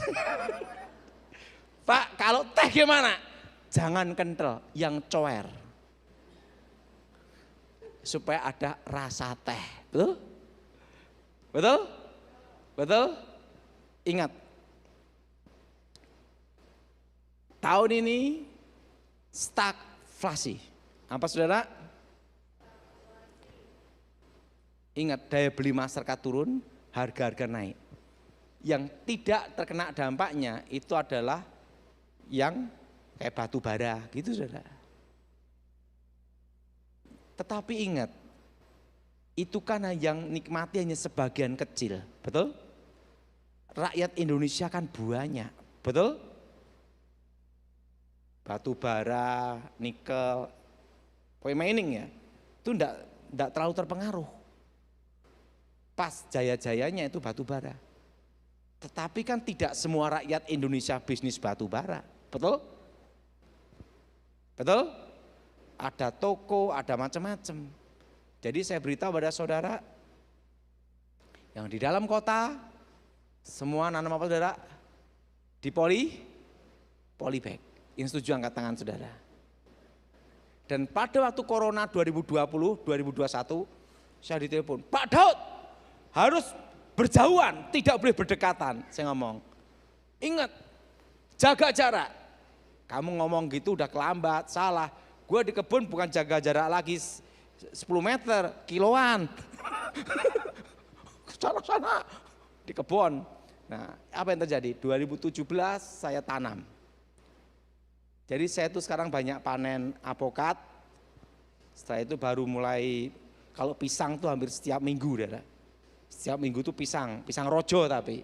Pak, kalau teh gimana? Jangan kental, yang coer. Supaya ada rasa teh. Betul? Betul? Betul? Ingat. Tahun ini stagflasi. Apa saudara? Ingat, daya beli masyarakat turun, harga-harga naik. Yang tidak terkena dampaknya itu adalah yang kayak batu bara gitu saudara. Tetapi ingat, itu kan yang nikmati hanya sebagian kecil, betul? Rakyat Indonesia kan banyak, betul? Batu bara, nikel, mining ya, itu enggak terlalu terpengaruh. Pas jaya-jayanya itu batu bara. Tetapi kan tidak semua rakyat Indonesia bisnis batu bara, betul? Betul? Ada toko, ada macam-macam. Jadi saya beritahu pada saudara, yang di dalam kota, semua nanam apa saudara? Di polybag. Yang setuju angkat tangan saudara. Dan pada waktu Corona 2020, 2021, saya ditelepon, Pak Daud harus berjauhan, tidak boleh berdekatan. Saya ngomong, ingat, jaga jarak. Kamu ngomong gitu udah kelambat, salah. Gue di kebun bukan jaga jarak lagi 10 meter, kiloan. Sana-sana di kebun. Nah, apa yang terjadi? 2017 saya tanam. Jadi saya itu sekarang banyak panen apokat. Setelah itu baru mulai, kalau pisang tuh hampir setiap minggu, setiap minggu tuh pisang rojo tapi.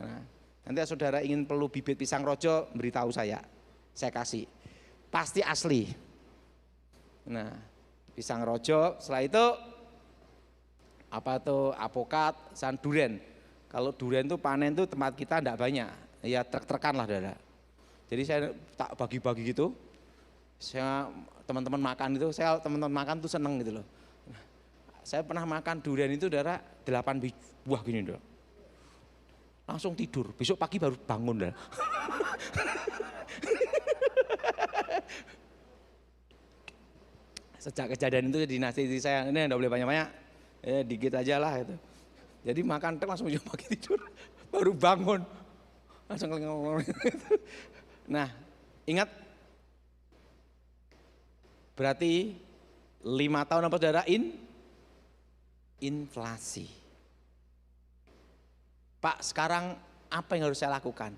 Nah, nanti saudara ingin perlu bibit pisang rojo, beritahu saya kasih. Pasti asli. Nah, pisang rojo, setelah itu apa tuh apokat, durian. Kalau durian tuh panen tuh tempat kita enggak banyak, ya trek-trekan lah saudara. Jadi saya tak bagi-bagi gitu. Saya teman-teman makan itu, teman-teman makan tuh seneng gitu loh. Saya pernah makan durian itu saudara 8 buah gini saudara. Langsung tidur, besok pagi baru bangun saudara. Sejak kejadian itu dinasihati saya, ini enggak boleh banyak-banyak, dikit aja lah itu. Jadi makan langsung besok pagi tidur, baru bangun. Langsung ngomong. Nah, ingat, berarti 5 tahun apa saudara? Inflasi. Pak, sekarang apa yang harus saya lakukan?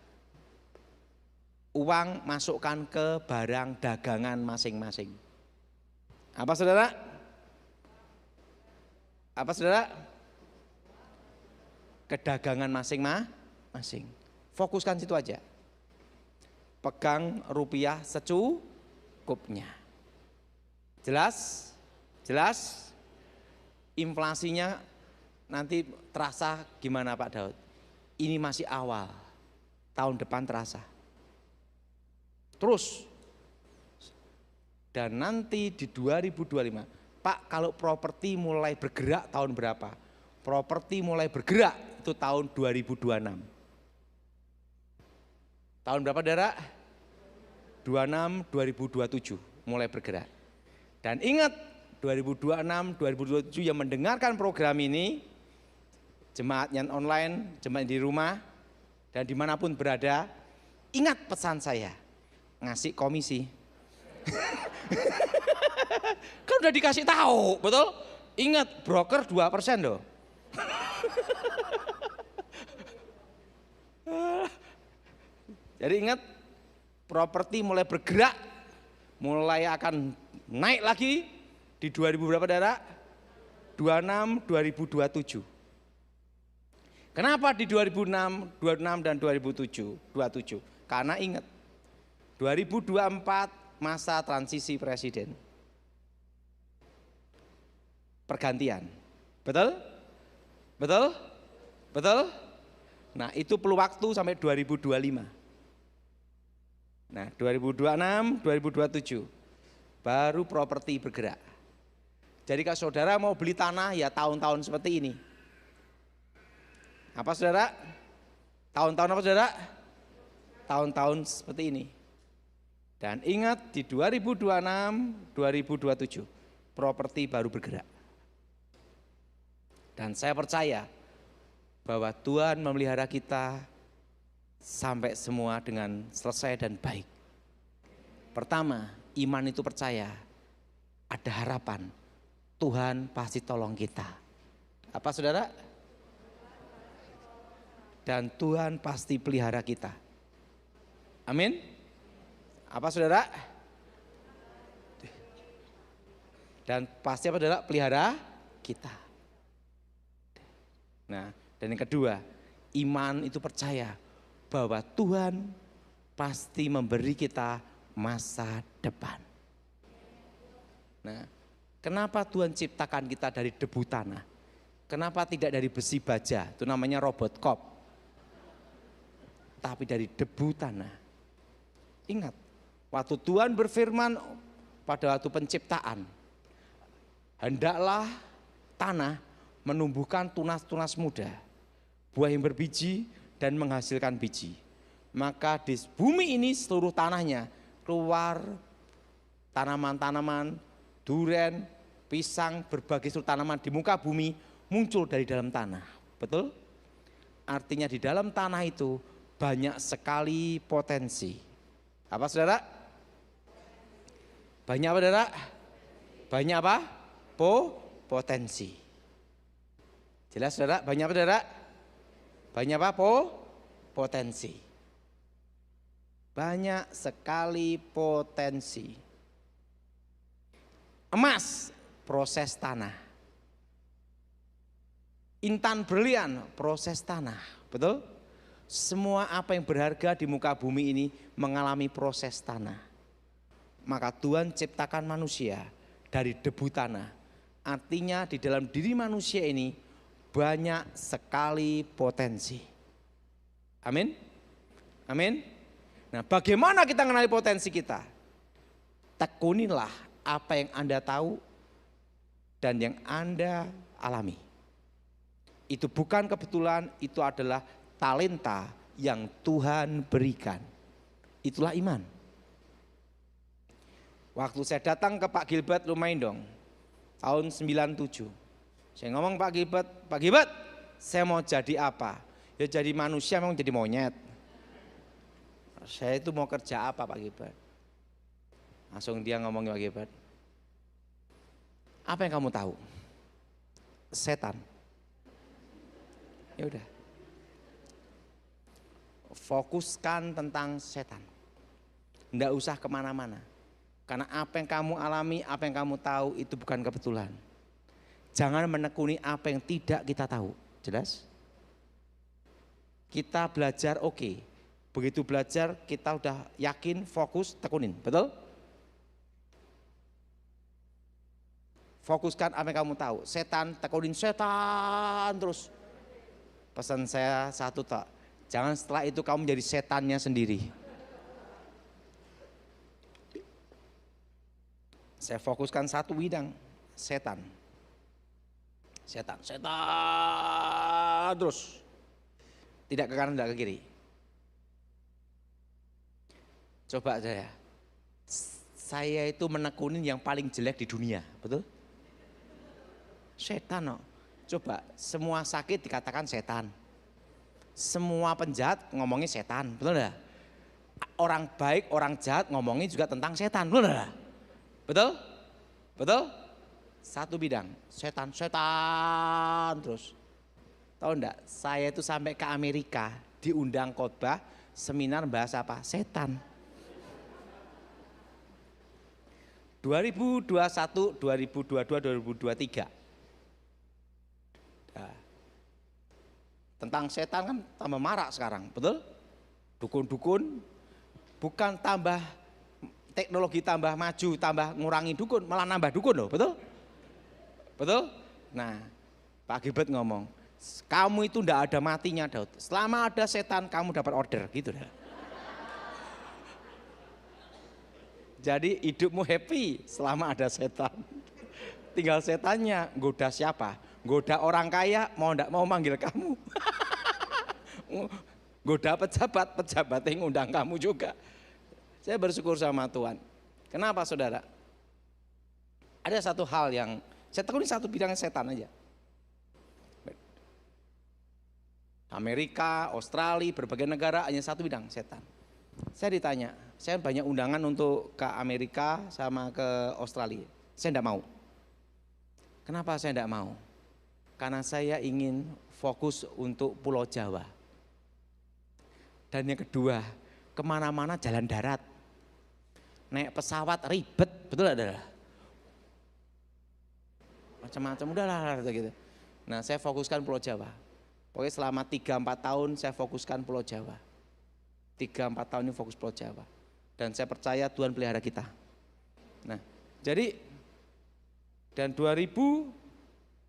Uang masukkan ke barang dagangan masing-masing. Apa saudara? Apa saudara? Kedagangan masing-masing. Fokuskan situ aja. Pegang rupiah secukupnya. Jelas? Jelas? Inflasinya nanti terasa gimana Pak Daud? Ini masih awal. Tahun depan terasa. Terus. Dan nanti di 2025, Pak, kalau properti mulai bergerak tahun berapa? Properti mulai bergerak itu tahun 2026. Tahun berapa saudara? 26, 2027 mulai bergerak. Dan ingat 2026, 2027 yang mendengarkan program ini, jemaat yang online, jemaat di rumah, dan dimanapun berada, ingat pesan saya, ngasih komisi. Kan udah dikasih tahu, betul? Ingat broker 2% loh. Jadi ingat, properti mulai bergerak, mulai akan naik lagi di 2000 berapa saudara? 26, 2027. Kenapa di 2006, 26 dan 2027? Karena ingat, 2024 masa transisi presiden. Pergantian. Betul? Betul? Betul? Nah, itu perlu waktu sampai 2025. Nah, 2026, 2027 baru properti bergerak. Jadi kalau saudara mau beli tanah ya tahun-tahun seperti ini. Apa saudara? Tahun-tahun apa saudara? Tahun-tahun seperti ini. Dan ingat di 2026, 2027 properti baru bergerak. Dan saya percaya bahwa Tuhan memelihara kita sampai semua dengan selesai dan baik. Pertama, iman itu percaya, ada harapan, Tuhan pasti tolong kita. Apa saudara? Dan Tuhan pasti pelihara kita. Amin. Apa saudara? Dan pasti apa saudara? Pelihara kita. Nah, dan yang kedua, iman itu percaya bahwa Tuhan pasti memberi kita masa depan. Nah, kenapa Tuhan ciptakan kita dari debu tanah? Kenapa tidak dari besi baja? Itu namanya robot kop. Tapi dari debu tanah. Ingat, waktu Tuhan berfirman pada waktu penciptaan, hendaklah tanah menumbuhkan tunas-tunas muda, buah yang berbiji dan menghasilkan biji. Maka di bumi ini seluruh tanahnya keluar tanaman-tanaman, durian, pisang, berbagai seluruh tanaman di muka bumi muncul dari dalam tanah. Betul? Artinya di dalam tanah itu banyak sekali potensi. Apa saudara? Banyak apa saudara? Banyak apa? Potensi. Jelas saudara? Banyak apa saudara? Banyak apa? Potensi. Banyak sekali potensi. Emas, proses tanah. Intan berlian, proses tanah. Betul? Semua apa yang berharga di muka bumi ini mengalami proses tanah. Maka Tuhan ciptakan manusia dari debu tanah. Artinya di dalam diri manusia ini banyak sekali potensi. Amin? Amin? Nah, bagaimana kita mengenali potensi kita? Tekunilah apa yang Anda tahu dan yang Anda alami. Itu bukan kebetulan, itu adalah talenta yang Tuhan berikan. Itulah iman. Waktu saya datang ke Pak Gilbert Lumaindong tahun 97. Saya ngomong Pak Gilbert, saya mau jadi apa? Ya jadi manusia, memang jadi monyet. Saya itu mau kerja apa Pak Gilbert? Langsung dia ngomong Pak Gilbert, apa yang kamu tahu? Setan. Ya udah. Fokuskan tentang setan. Enggak usah kemana-mana. Karena apa yang kamu alami, apa yang kamu tahu itu bukan kebetulan. Jangan menekuni apa yang tidak kita tahu. Jelas? Kita belajar oke. Begitu belajar kita udah yakin, fokus, tekunin. Betul? Fokuskan apa yang kamu tahu. Setan, tekunin setan terus. Pesan saya satu tak. Jangan setelah itu kamu menjadi setannya sendiri. Saya fokuskan satu bidang, setan. Setan terus. Tidak ke kanan, tidak ke kiri. Coba saya itu menekunin yang paling jelek di dunia, betul? Setan, no. Coba semua sakit dikatakan setan. Semua penjahat ngomongin setan, betul enggak? Orang baik, orang jahat ngomongin juga tentang setan, betul enggak? Betul? Betul? Satu bidang, setan terus. Tahu enggak, saya itu sampai ke Amerika diundang khotbah seminar bahasa apa? Setan. 2021, 2022, 2023. Nah, tentang setan kan tambah marak sekarang, betul? Dukun-dukun bukan tambah teknologi tambah maju, tambah ngurangi dukun, malah nambah dukun loh, betul? Betul? Nah, Pak Gilbert ngomong, kamu itu ndak ada matinya Daud. Selama ada setan kamu dapat order, gitu dah. Jadi hidupmu happy selama ada setan. Tinggal setannya goda siapa? Goda orang kaya mau ndak mau manggil kamu. Goda pejabat yang undang kamu juga. Saya bersyukur sama Tuhan. Kenapa saudara? Ada satu hal yang saya tekuni, satu bidang setan aja. Amerika, Australia, berbagai negara hanya satu bidang setan. Saya ditanya, saya banyak undangan untuk ke Amerika sama ke Australia. Saya tidak mau. Kenapa saya tidak mau? Karena saya ingin fokus untuk Pulau Jawa. Dan yang kedua, kemana-mana jalan darat. Naik pesawat ribet, betul adalah. Macam-macam udahlah gitu. Nah, saya fokuskan Pulau Jawa. Pokoknya selama 3-4 tahun saya fokuskan Pulau Jawa. 3-4 tahun ini fokus Pulau Jawa. Dan saya percaya Tuhan pelihara kita. Nah, jadi dan 2001,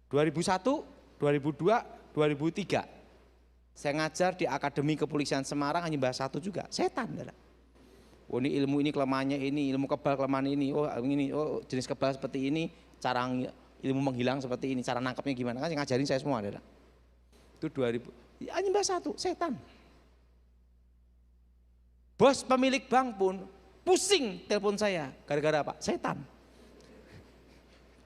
2002, 2003 saya ngajar di Akademi Kepolisian Semarang hanya bahas satu juga, setan. Oh ini ilmu ini kelemahannya ini, ilmu kebal kelemahan ini, oh jenis kebal seperti ini, cara ilmu menghilang seperti ini, cara nangkapnya gimana, kan yang ngajarin saya semua. Itu 2000, hanya bahas satu, setan. Bos pemilik bank pun pusing telepon saya, gara-gara apa? Setan.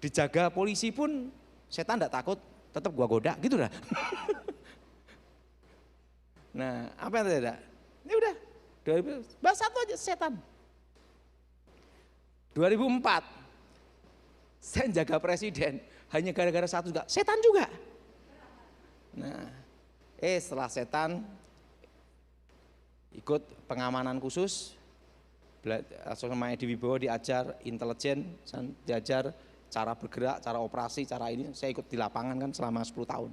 Dijaga polisi pun setan enggak takut, tetap gua goda gitu dah. Nah, apa yang tidak? Ini udah, bahas satu aja, setan. 2004 saya jaga presiden hanya gara-gara satu juga, setan juga. Nah, setelah setan ikut pengamanan khusus, sama Edi Wibowo diajar intelijen, diajar cara bergerak, cara operasi, cara ini. Saya ikut di lapangan kan selama 10 tahun.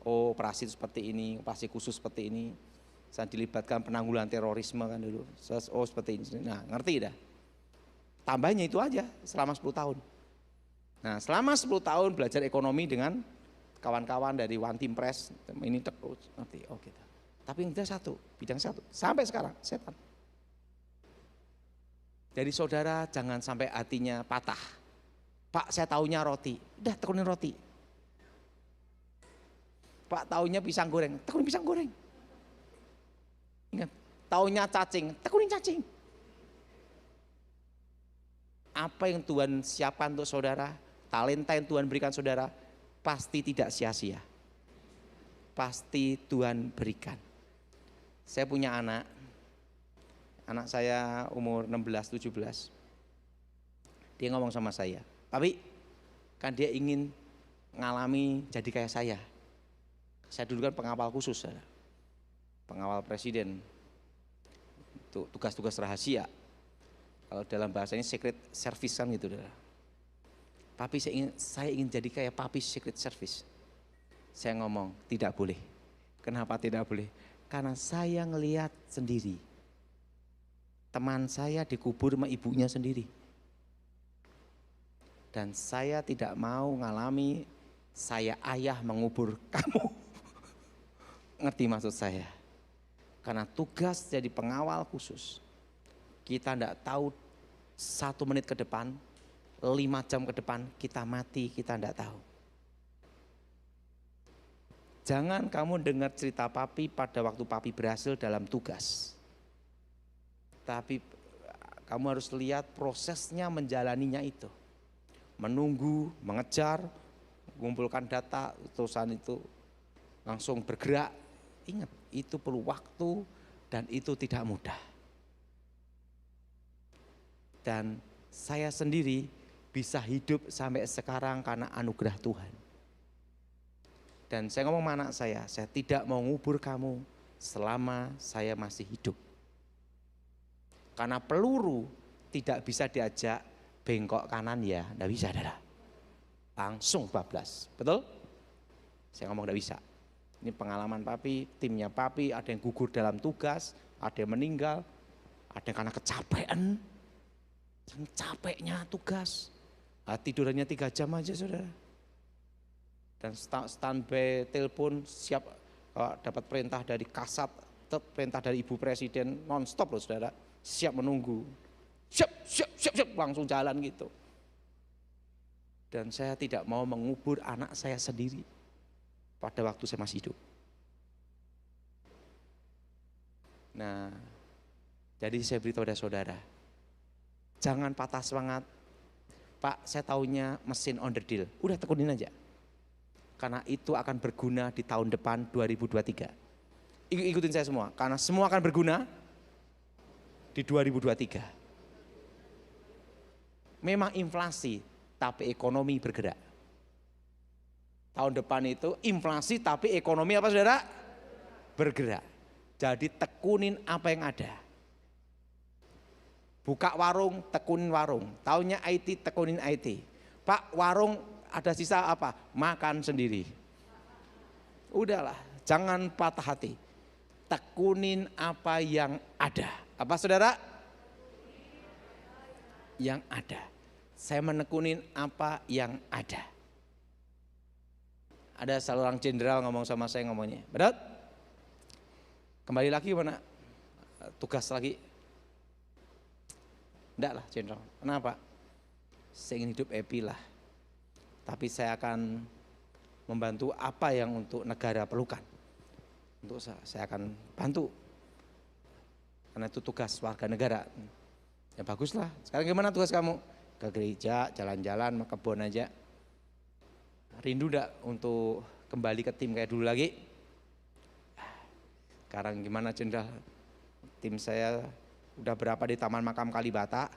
Oh, operasi seperti ini, operasi khusus seperti ini. Saya dilibatkan penanggulangan terorisme kan dulu. Oh, seperti ini. Nah, ngerti dah. Tambahnya itu aja selama 10 tahun. Nah, selama 10 tahun belajar ekonomi dengan kawan-kawan dari One Team Press, ini terus ngerti. Oh gitu. Tapi yang satu, bidang satu, sampai sekarang setan. Jadi saudara jangan sampai hatinya patah. Pak, saya taunya roti, udah tekunin roti. Pak, taunya pisang goreng, tekunin pisang goreng. Ingat, taunya cacing, tekunin cacing. Apa yang Tuhan siapkan untuk saudara, talenta yang Tuhan berikan saudara, pasti tidak sia-sia. Pasti Tuhan berikan. Saya punya anak saya umur 16-17. Dia ngomong sama saya, "Papi, kan dia ingin ngalami jadi kayak saya." Saya dulu kan pengawal khusus, pengawal presiden, itu tugas-tugas rahasia. Kalau dalam bahasanya secret service kan gitu. Papi, saya ingin jadi kayak papi secret service. Saya ngomong, tidak boleh. Kenapa tidak boleh? Karena saya ngelihat sendiri. Teman saya dikubur sama ibunya sendiri. Dan saya tidak mau ngalami saya ayah mengubur kamu. Ngerti maksud saya? Karena tugas jadi pengawal khusus. Kita tidak tahu 1 menit ke depan, 5 jam ke depan kita mati, kita tidak tahu. Jangan kamu dengar cerita papi pada waktu papi berhasil dalam tugas. Tapi kamu harus lihat prosesnya menjalaninya itu. Menunggu, mengejar, mengumpulkan data, terusan itu langsung bergerak. Ingat, itu perlu waktu dan itu tidak mudah. Dan saya sendiri bisa hidup sampai sekarang karena anugerah Tuhan. Dan saya ngomong sama anak saya tidak mau ngubur kamu selama saya masih hidup. Karena peluru tidak bisa diajak bengkok kanan ya, enggak bisa, Saudara. Langsung bablas, betul? Saya ngomong enggak bisa. Ini pengalaman papi, timnya papi, ada yang gugur dalam tugas, ada yang meninggal, ada yang karena kecapean. Capeknya tugas. Tidurannya 3 jam aja, Saudara. Dan standby telepon siap dapat perintah dari Kasat, perintah dari Ibu Presiden nonstop loh, Saudara. Siap menunggu. Siap langsung jalan gitu. Dan saya tidak mau mengubur anak saya sendiri pada waktu saya masih hidup. Nah, jadi saya beritahu pada saudara, jangan patah semangat. Pak, saya taunya mesin onderdil. Udah tekunin aja. Karena itu akan berguna di tahun depan 2023. Ikutin saya semua, karena semua akan berguna di 2023. Memang inflasi, tapi ekonomi bergerak. Tahun depan itu inflasi tapi ekonomi apa, Saudara? Bergerak. Jadi tekunin apa yang ada. Buka warung, tekunin warung. Tahunnya IT, tekunin IT. Pak, warung ada sisa apa? Makan sendiri. Udahlah, jangan patah hati. Tekunin apa yang ada. Apa, Saudara? Yang ada. Saya menekunin apa yang ada. Ada seorang jenderal ngomong sama saya, ngomongnya, "Berat, kembali lagi mana? Tugas lagi." Enggak lah, jenderal. Kenapa? Saya ingin hidup happy lah. Tapi saya akan membantu apa yang untuk negara perlukan. Untuk saya akan bantu. Karena itu tugas warga negara. Ya baguslah. Sekarang gimana tugas kamu? Ke gereja, jalan-jalan, ke kebun aja. Rindu enggak untuk kembali ke tim kayak dulu lagi? Sekarang gimana, Jenderal? Tim saya udah berapa di Taman Makam Kalibata?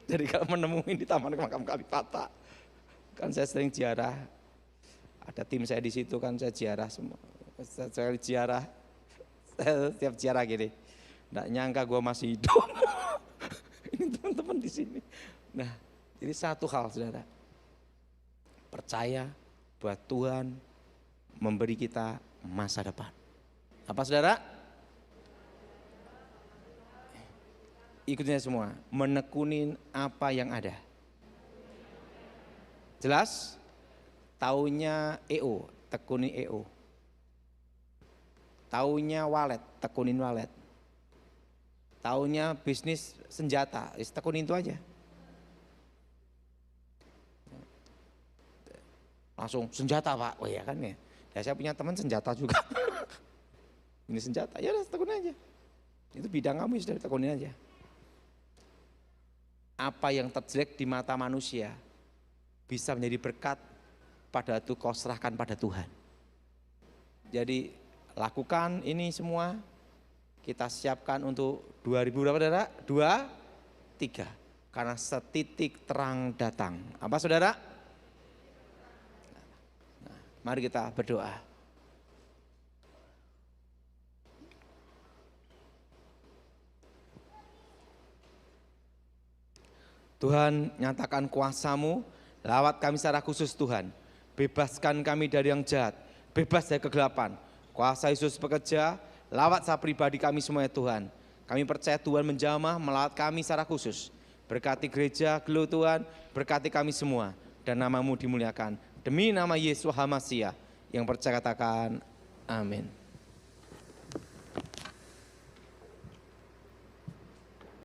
Jadi kalau menemui di Taman Makam Kalibata, kan saya sering ziarah, ada tim saya di situ kan, saya ziarah semua, saya ziarah, setiap ziarah gini, nggak nyangka gue masih hidup. Ini teman-teman di sini. Nah, jadi satu hal saudara, percaya bahwa Tuhan memberi kita masa depan. Apa saudara? Ikutnya semua, menekunin apa yang ada. Jelas? Taunya EO, tekuni EO. Taunya walet, tekunin walet. Taunya bisnis senjata, tekunin itu aja. Langsung senjata Pak, oh ya kan ya. Ya saya punya teman senjata juga. Ini senjata, ya udah tekunin aja. Itu bidang kamu sudah tekunin aja. Apa yang terjelek di mata manusia bisa menjadi berkat pada itu kau serahkan pada Tuhan. Jadi lakukan ini semua. Kita siapkan untuk 2000 berapa saudara? 23. Karena setitik terang datang. Apa saudara? Nah, mari kita berdoa. Tuhan, nyatakan kuasa-Mu, lawat kami secara khusus Tuhan. Bebaskan kami dari yang jahat, bebas dari kegelapan. Kuasa Yesus bekerja, lawat saya pribadi kami semua ya Tuhan. Kami percaya Tuhan menjamah melawat kami secara khusus. Berkati gereja, Gelo Tuhan, berkati kami semua. Dan nama-Mu dimuliakan. Demi nama Yesus HaMasiah yang percaya katakan amin.